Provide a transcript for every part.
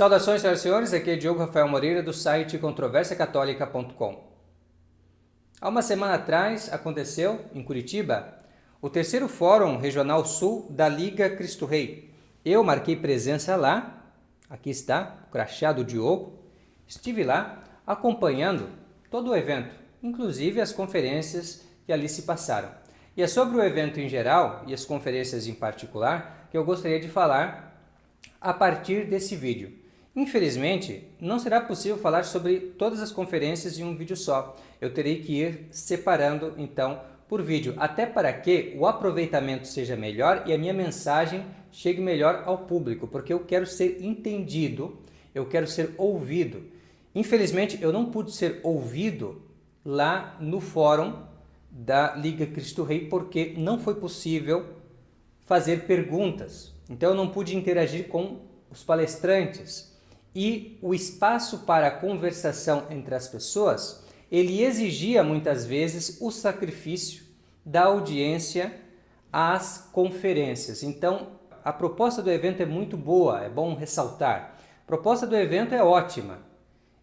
Saudações, senhoras e senhores, aqui é Diogo Rafael Moreira do site controversiacatólica.com. Há uma semana atrás aconteceu, em Curitiba, o terceiro Fórum Regional Sul da Liga Cristo Rei. Eu marquei presença lá, aqui está, o crachá do Diogo, estive lá acompanhando todo o evento, inclusive as conferências que ali se passaram. E é sobre o evento em geral e as conferências em particular que eu gostaria de falar a partir desse vídeo. Infelizmente, não será possível falar sobre todas as conferências em um vídeo só. Eu terei que ir separando, então, por vídeo, até para que o aproveitamento seja melhor e a minha mensagem chegue melhor ao público, porque eu quero ser entendido, eu quero ser ouvido. Infelizmente, eu não pude ser ouvido lá no fórum da Liga Cristo Rei, porque não foi possível fazer perguntas. Então, eu não pude interagir com os palestrantes. E o espaço para a conversação entre as pessoas, ele exigia muitas vezes o sacrifício da audiência às conferências. Então, a proposta do evento é muito boa, é bom ressaltar. A proposta do evento é ótima.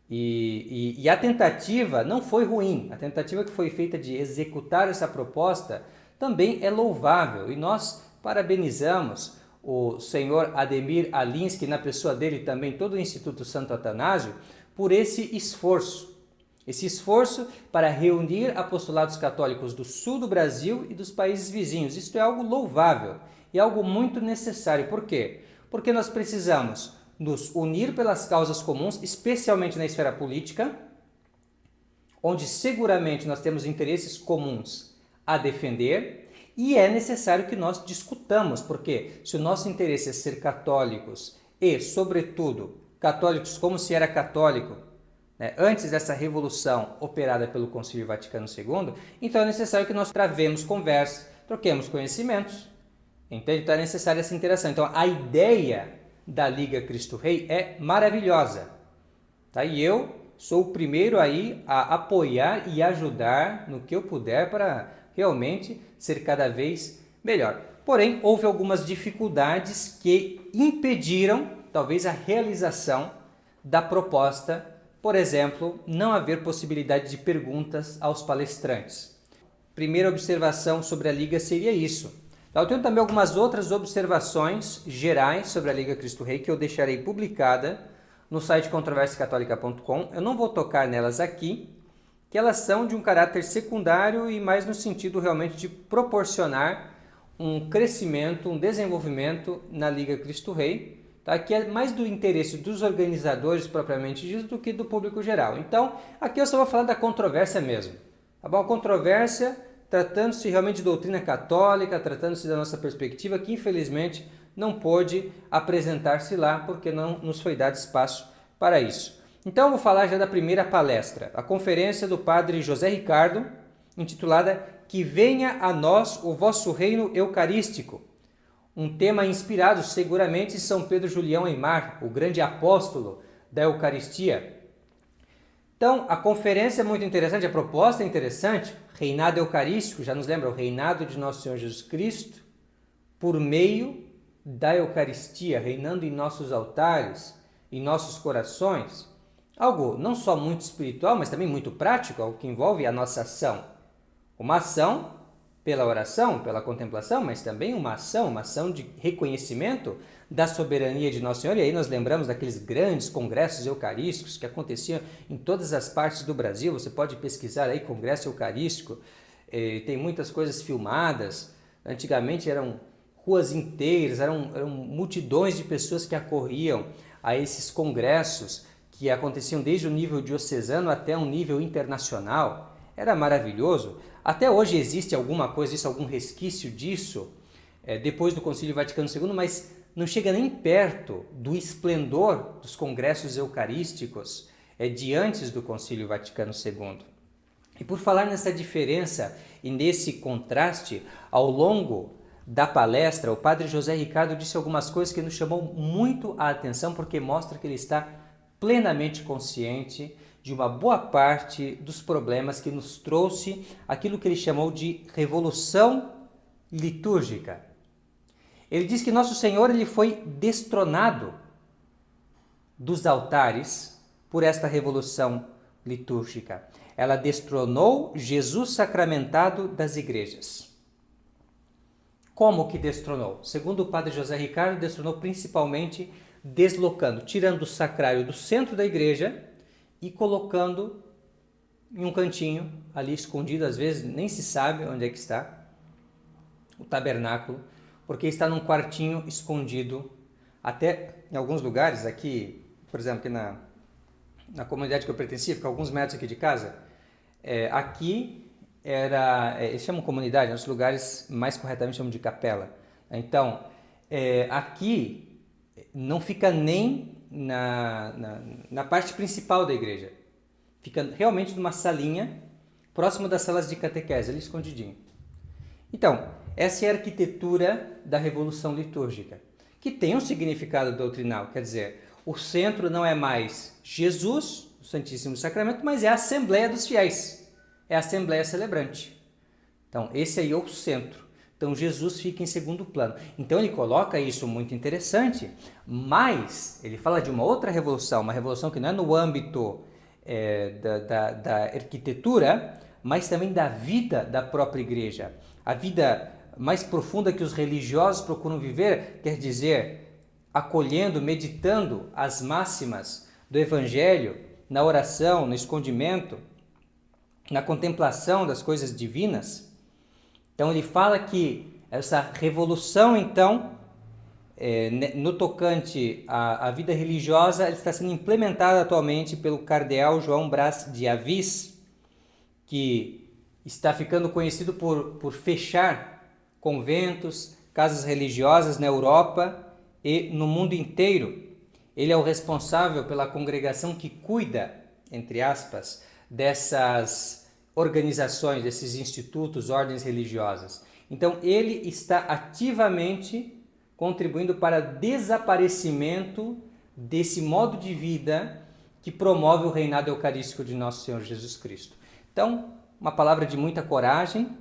E a tentativa não foi ruim. A tentativa que foi feita de executar essa proposta também é louvável. E nós parabenizamos o senhor Ademir Alinsky, na pessoa dele também todo o Instituto Santo Atanásio, por esse esforço para reunir apostolados católicos do sul do Brasil e dos países vizinhos. Isto é algo louvável e algo muito necessário. Por quê? Porque nós precisamos nos unir pelas causas comuns, especialmente na esfera política, onde seguramente nós temos interesses comuns a defender. E é necessário que nós discutamos, porque se o nosso interesse é ser católicos e, sobretudo, católicos como se era católico, né, antes dessa revolução operada pelo Concílio Vaticano II, então é necessário que nós travemos conversa, troquemos conhecimentos, entende? Então é necessária essa interação. Então a ideia da Liga Cristo Rei é maravilhosa, tá? E eu sou o primeiro aí a apoiar e ajudar no que eu puder para realmente ser cada vez melhor. Porém, houve algumas dificuldades que impediram, talvez, a realização da proposta. Por exemplo, não haver possibilidade de perguntas aos palestrantes. Primeira observação sobre a Liga seria isso. Eu tenho também algumas outras observações gerais sobre a Liga Cristo Rei que eu deixarei publicada no site controversiacatólica.com. Eu não vou tocar nelas aqui, que elas são de um caráter secundário e mais no sentido realmente de proporcionar um crescimento, um desenvolvimento na Liga Cristo Rei, tá? Que é mais do interesse dos organizadores propriamente dito do que do público geral. Então, aqui eu só vou falar da controvérsia mesmo, tá bom? A controvérsia, tratando-se realmente de doutrina católica, tratando-se da nossa perspectiva, que infelizmente não pôde apresentar-se lá porque não nos foi dado espaço para isso. Então, eu vou falar já da primeira palestra, a conferência do padre José Ricardo, intitulada Que venha a nós o vosso reino eucarístico. Um tema inspirado seguramente em São Pedro Julião Aimar, o grande apóstolo da Eucaristia. Então, a conferência é muito interessante, a proposta é interessante, reinado eucarístico, já nos lembra o reinado de nosso Senhor Jesus Cristo, por meio da Eucaristia, reinando em nossos altares, em nossos corações. Algo não só muito espiritual, mas também muito prático, algo que envolve a nossa ação. Uma ação pela oração, pela contemplação, mas também uma ação de reconhecimento da soberania de Nosso Senhor. E aí nós lembramos daqueles grandes congressos eucarísticos que aconteciam em todas as partes do Brasil. Você pode pesquisar aí congresso eucarístico, tem muitas coisas filmadas. Antigamente eram ruas inteiras, eram multidões de pessoas que acorriam a esses congressos, que aconteciam desde o nível diocesano até um nível internacional. Era maravilhoso. Até hoje existe alguma coisa disso, algum resquício disso, depois do Concílio Vaticano II, mas não chega nem perto do esplendor dos congressos eucarísticos de antes do Concílio Vaticano II. E por falar nessa diferença e nesse contraste, ao longo da palestra, o padre José Ricardo disse algumas coisas que nos chamou muito a atenção, porque mostra que ele está plenamente consciente de uma boa parte dos problemas que nos trouxe aquilo que ele chamou de revolução litúrgica. Ele diz que Nosso Senhor ele foi destronado dos altares por esta revolução litúrgica. Ela destronou Jesus sacramentado das igrejas. Como que destronou? Segundo o padre José Ricardo, destronou principalmente deslocando, tirando o sacrário do centro da igreja e colocando em um cantinho, ali escondido, às vezes nem se sabe onde é que está, o tabernáculo, porque está num quartinho escondido, até em alguns lugares, aqui, por exemplo, aqui na comunidade que eu pertencia, fica alguns metros aqui de casa, aqui eles chamam comunidade, nos lugares mais corretamente chamam de capela. Então, aqui não fica nem na parte principal da igreja, fica realmente numa salinha, próximo das salas de catequese, ali escondidinho. Então, essa é a arquitetura da revolução litúrgica, que tem um significado doutrinal, quer dizer, o centro não é mais Jesus, o Santíssimo Sacramento, mas é a Assembleia dos Fiéis, é a Assembleia Celebrante. Então, esse aí é o centro. Então, Jesus fica em segundo plano. Então, ele coloca isso muito interessante, mas ele fala de uma outra revolução, uma revolução que não é no âmbito da arquitetura, mas também da vida da própria igreja. A vida mais profunda que os religiosos procuram viver, quer dizer, acolhendo, meditando as máximas do Evangelho, na oração, no escondimento, na contemplação das coisas divinas. Então ele fala que essa revolução, então, no tocante à vida religiosa, ela está sendo implementada atualmente pelo cardeal João Brás de Assis, que está ficando conhecido por fechar conventos, casas religiosas na Europa e no mundo inteiro. Ele é o responsável pela congregação que cuida, entre aspas, dessas organizações, desses institutos, ordens religiosas. Então, ele está ativamente contribuindo para o desaparecimento desse modo de vida que promove o reinado eucarístico de nosso Senhor Jesus Cristo. Então, uma palavra de muita coragem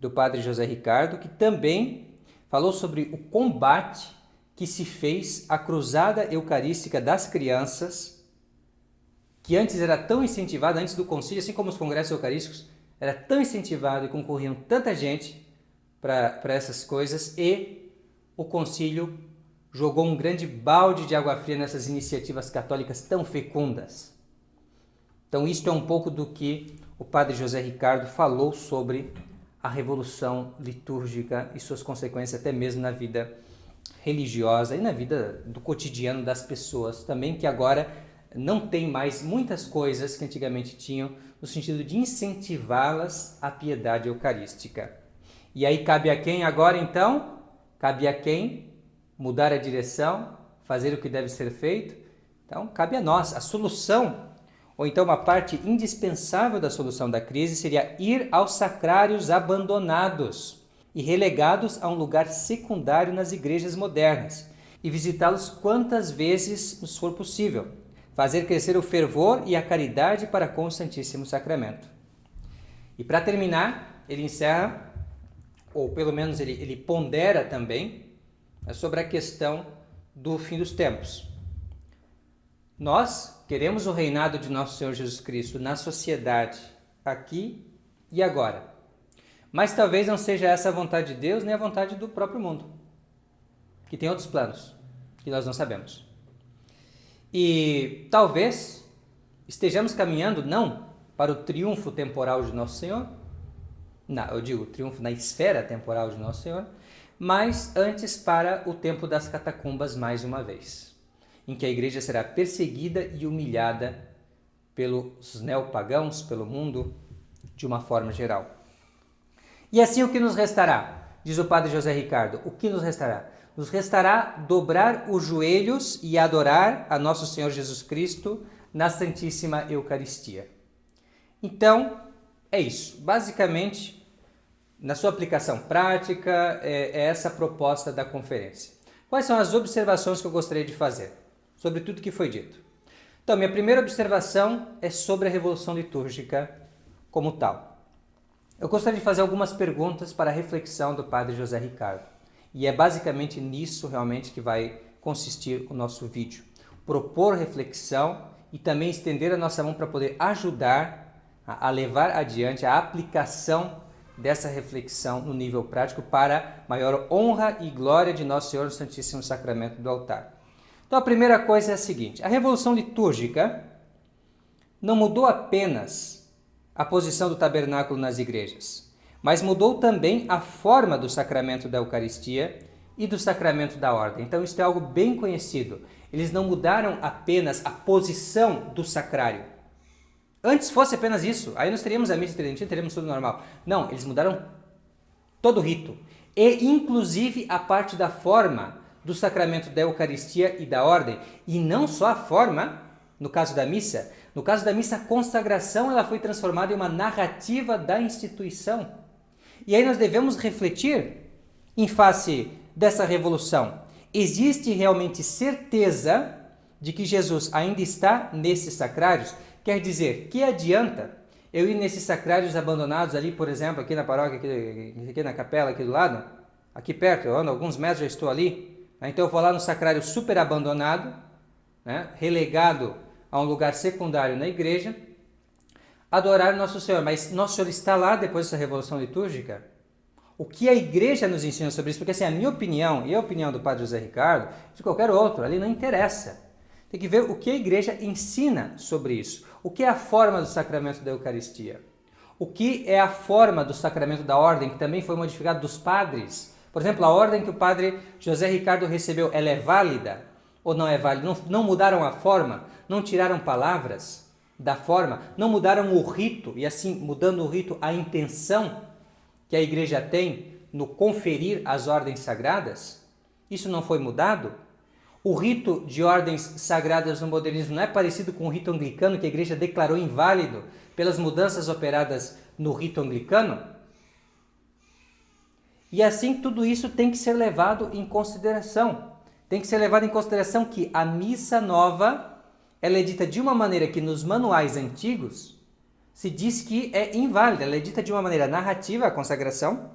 do padre José Ricardo, que também falou sobre o combate que se fez à cruzada eucarística das crianças, que antes era tão incentivada, antes do concílio, assim como os congressos eucarísticos, era tão incentivado e concorriam tanta gente para essas coisas, e o concílio jogou um grande balde de água fria nessas iniciativas católicas tão fecundas. Então, isto é um pouco do que o padre José Ricardo falou sobre a revolução litúrgica e suas consequências até mesmo na vida religiosa e na vida do cotidiano das pessoas também, que agora não tem mais muitas coisas que antigamente tinham, no sentido de incentivá-las à piedade eucarística. E aí cabe a quem agora, então? Cabe a quem mudar a direção, fazer o que deve ser feito? Então, cabe a nós. A solução, ou então uma parte indispensável da solução da crise, seria ir aos sacrários abandonados e relegados a um lugar secundário nas igrejas modernas e visitá-los quantas vezes nos for possível. Fazer crescer o fervor e a caridade para com o Santíssimo Sacramento. E para terminar, ele encerra, ou pelo menos ele pondera também, sobre a questão do fim dos tempos. Nós queremos o reinado de nosso Senhor Jesus Cristo na sociedade, aqui e agora. Mas talvez não seja essa a vontade de Deus, nem a vontade do próprio mundo, que tem outros planos, que nós não sabemos. E talvez estejamos caminhando não para o triunfo temporal de Nosso Senhor, eu digo triunfo na esfera temporal de Nosso Senhor, mas antes para o tempo das catacumbas mais uma vez, em que a igreja será perseguida e humilhada pelos neopagãos, pelo mundo, de uma forma geral. E assim o que nos restará? Diz o padre José Ricardo, o que nos restará? Nos restará dobrar os joelhos e adorar a nosso Senhor Jesus Cristo na Santíssima Eucaristia. Então, é isso. Basicamente, na sua aplicação prática, é essa a proposta da conferência. Quais são as observações que eu gostaria de fazer sobre tudo que foi dito? Então, minha primeira observação é sobre a Revolução Litúrgica como tal. Eu gostaria de fazer algumas perguntas para a reflexão do padre José Ricardo. E é basicamente nisso realmente que vai consistir o nosso vídeo. propor reflexão e também estender a nossa mão para poder ajudar a levar adiante a aplicação dessa reflexão no nível prático para maior honra e glória de Nosso Senhor no Santíssimo Sacramento do altar. Então a primeira coisa é a seguinte: a revolução litúrgica não mudou apenas a posição do tabernáculo nas igrejas, mas mudou também a forma do sacramento da Eucaristia e do sacramento da ordem. Então isso é algo bem conhecido. Eles não mudaram apenas a posição do sacrário. Antes fosse apenas isso, aí nós teríamos a missa tridentina, teríamos tudo normal. Não, eles mudaram todo o rito. E inclusive a parte da forma do sacramento da Eucaristia e da ordem. E não só a forma, no caso da missa. No caso da missa, a consagração ela foi transformada em uma narrativa da instituição. E aí nós devemos refletir em face dessa revolução. Existe realmente certeza de que Jesus ainda está nesses sacrários? Quer dizer, que adianta eu ir nesses sacrários abandonados ali, por exemplo, aqui na paróquia, aqui na capela, aqui do lado, aqui perto, eu ando alguns metros, já estou ali, então eu vou lá no sacrário super abandonado, né, relegado a um lugar secundário na igreja, adorar Nosso Senhor. Mas Nosso Senhor está lá depois dessa revolução litúrgica? O que a igreja nos ensina sobre isso? Porque assim, a minha opinião e a opinião do Padre José Ricardo, de qualquer outro, ali não interessa. Tem que ver o que a igreja ensina sobre isso. O que é a forma do sacramento da Eucaristia? O que é a forma do sacramento da ordem, que também foi modificado dos padres? Por exemplo, a ordem que o Padre José Ricardo recebeu, ela é válida ou não é válida? Não mudaram a forma? Não tiraram palavras da forma? Não mudaram o rito? E assim, mudando o rito, a intenção que a igreja tem no conferir as ordens sagradas? Isso não foi mudado? O rito de ordens sagradas no modernismo não é parecido com o rito anglicano que a igreja declarou inválido pelas mudanças operadas no rito anglicano? E assim tudo isso tem que ser levado em consideração. Tem que ser levado em consideração que a missa nova ela é dita de uma maneira que nos manuais antigos se diz que é inválida. Ela é dita de uma maneira narrativa, a consagração,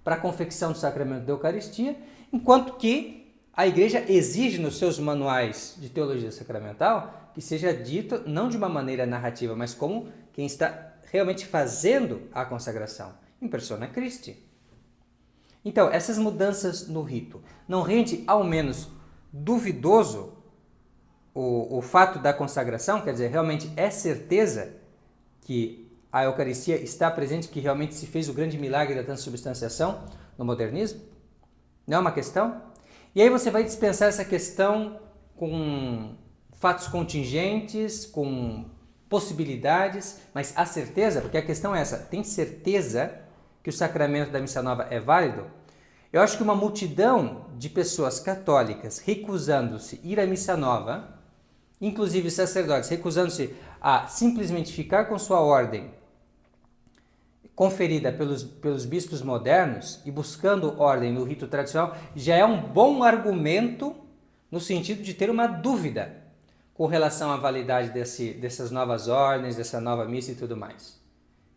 para a confecção do sacramento da Eucaristia, enquanto que a igreja exige nos seus manuais de teologia sacramental que seja dito não de uma maneira narrativa, mas como quem está realmente fazendo a consagração, em persona Christi. Então, essas mudanças no rito não rende ao menos duvidoso o fato da consagração? Quer dizer, realmente é certeza que a Eucaristia está presente, que realmente se fez o grande milagre da transubstanciação no modernismo? Não é uma questão? E aí você vai dispensar essa questão com fatos contingentes, com possibilidades, mas a certeza, porque a questão é essa, tem certeza que o sacramento da missa nova é válido? Eu acho que uma multidão de pessoas católicas recusando-se a ir à missa nova, inclusive sacerdotes recusando-se a simplesmente ficar com sua ordem conferida pelos bispos modernos e buscando ordem no rito tradicional, já é um bom argumento no sentido de ter uma dúvida com relação à validade dessas novas ordens, dessa nova missa e tudo mais.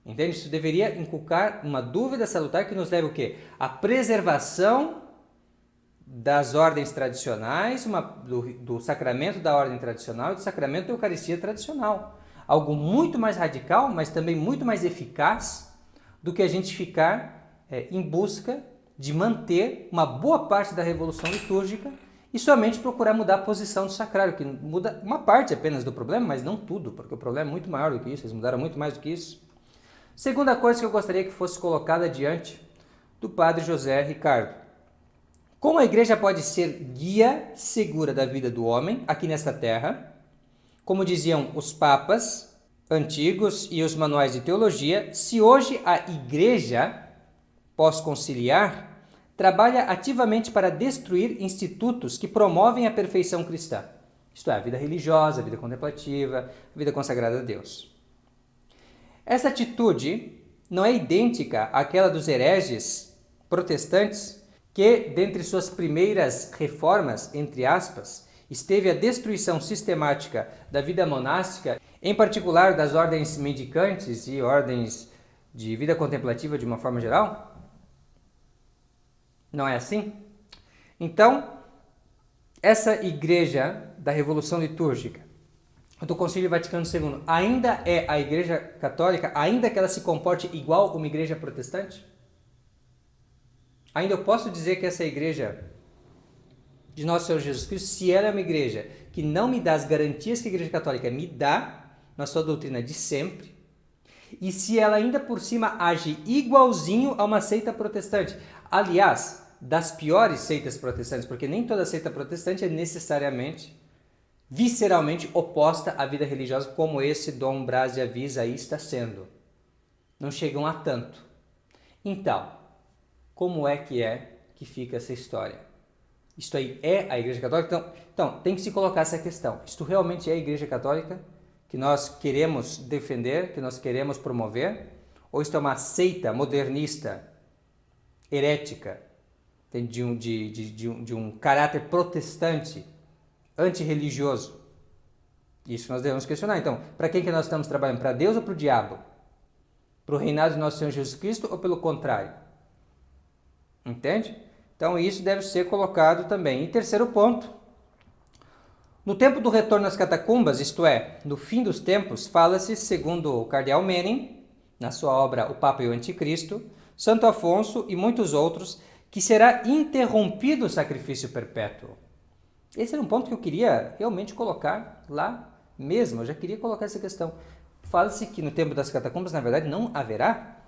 Entende? Isso deveria inculcar uma dúvida salutar que nos leva o quê? A preservação das ordens tradicionais, do sacramento da ordem tradicional e do sacramento da Eucaristia tradicional. Algo muito mais radical, mas também muito mais eficaz do que a gente ficar em busca de manter uma boa parte da revolução litúrgica e somente procurar mudar a posição do sacrário, que muda uma parte apenas do problema, mas não tudo, porque o problema é muito maior do que isso, eles mudaram muito mais do que isso. Segunda coisa que eu gostaria que fosse colocada diante do Padre José Ricardo. Como a igreja pode ser guia segura da vida do homem aqui nesta terra, como diziam os papas antigos e os manuais de teologia, se hoje a igreja pós-conciliar trabalha ativamente para destruir institutos que promovem a perfeição cristã, isto é, a vida religiosa, a vida contemplativa, a vida consagrada a Deus. Essa atitude não é idêntica àquela dos hereges protestantes que, dentre suas primeiras reformas, entre aspas, esteve a destruição sistemática da vida monástica, em particular das ordens mendicantes e ordens de vida contemplativa de uma forma geral? Não é assim? Então, essa igreja da Revolução Litúrgica do Concílio Vaticano II ainda é a Igreja Católica, ainda que ela se comporte igual uma igreja protestante? Ainda eu posso dizer que essa igreja de Nosso Senhor Jesus Cristo, se ela é uma igreja que não me dá as garantias que a Igreja Católica me dá, na sua doutrina de sempre, e se ela ainda por cima age igualzinho a uma seita protestante, aliás, das piores seitas protestantes, porque nem toda seita protestante é necessariamente, visceralmente oposta à vida religiosa, como esse Dom Braz de Avis aí está sendo. Não chegam a tanto. Então, como é que fica essa história? Isto aí é a Igreja Católica? Então, tem que se colocar essa questão. Isto realmente é a Igreja Católica que nós queremos defender, que nós queremos promover? Ou isto é uma seita modernista, herética, de um caráter protestante, antirreligioso? Isso nós devemos questionar. Então, para quem que nós estamos trabalhando? Para Deus ou para o diabo? Para o reinado de Nosso Senhor Jesus Cristo ou pelo contrário? Entende? Então, isso deve ser colocado também. E terceiro ponto, no tempo do retorno às catacumbas, isto é, no fim dos tempos, fala-se, segundo o cardeal Menem, na sua obra O Papa e o Anticristo, Santo Afonso e muitos outros, que será interrompido o sacrifício perpétuo. Esse era um ponto que eu queria realmente colocar lá mesmo, eu já queria colocar essa questão. Fala-se que no tempo das catacumbas, na verdade, não haverá,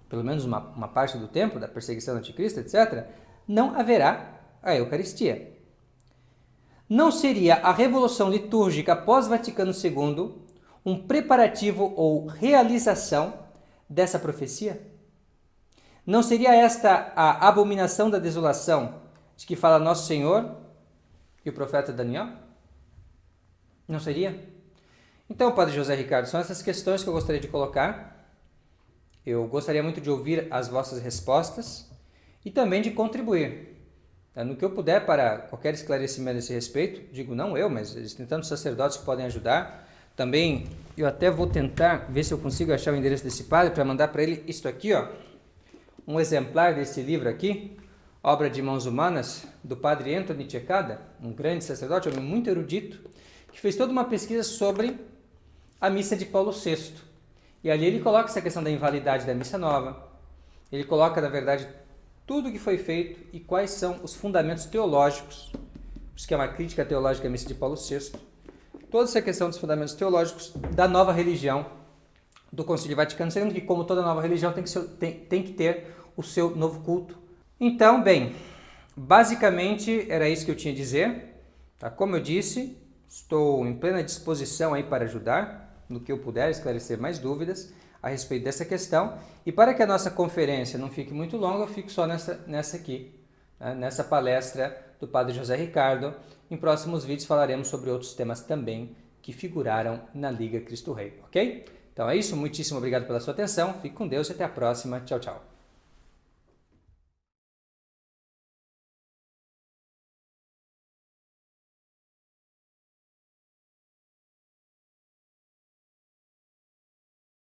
pelo menos uma parte do tempo da perseguição do anticristo, etc., não haverá a Eucaristia. Não seria a Revolução Litúrgica pós-Vaticano II um preparativo ou realização dessa profecia? Não seria esta a abominação da desolação de que fala Nosso Senhor e o profeta Daniel? Não seria? Então, Padre José Ricardo, são essas questões que eu gostaria de colocar. Eu gostaria muito de ouvir as vossas respostas e também de contribuir no que eu puder para qualquer esclarecimento a esse respeito. Digo, não eu, mas existem tantos sacerdotes que podem ajudar. Também eu até vou tentar ver se eu consigo achar o endereço desse padre para mandar para ele isto aqui, ó, um exemplar desse livro aqui, Obra de Mãos Humanas, do padre Anthony Cecada, um grande sacerdote, um homem muito erudito, que fez toda uma pesquisa sobre a missa de Paulo VI. E ali ele coloca essa questão da invalidade da missa nova, ele coloca, na verdade, tudo o que foi feito e quais são os fundamentos teológicos, isso que é uma crítica teológica à missa de Paulo VI, toda essa questão dos fundamentos teológicos da nova religião do Concílio Vaticano II, que como toda nova religião tem que ter o seu novo culto. Então, bem, basicamente era isso que eu tinha a dizer. Tá? Como eu disse, estou em plena disposição aí para ajudar, no que eu puder, esclarecer mais dúvidas a respeito dessa questão. E para que a nossa conferência não fique muito longa, eu fico só nessa aqui, né? Nessa palestra do Padre José Ricardo. Em próximos vídeos falaremos sobre outros temas também que figuraram na Liga Cristo Rei, ok? Então é isso, muitíssimo obrigado pela sua atenção, fique com Deus e até a próxima. Tchau, tchau.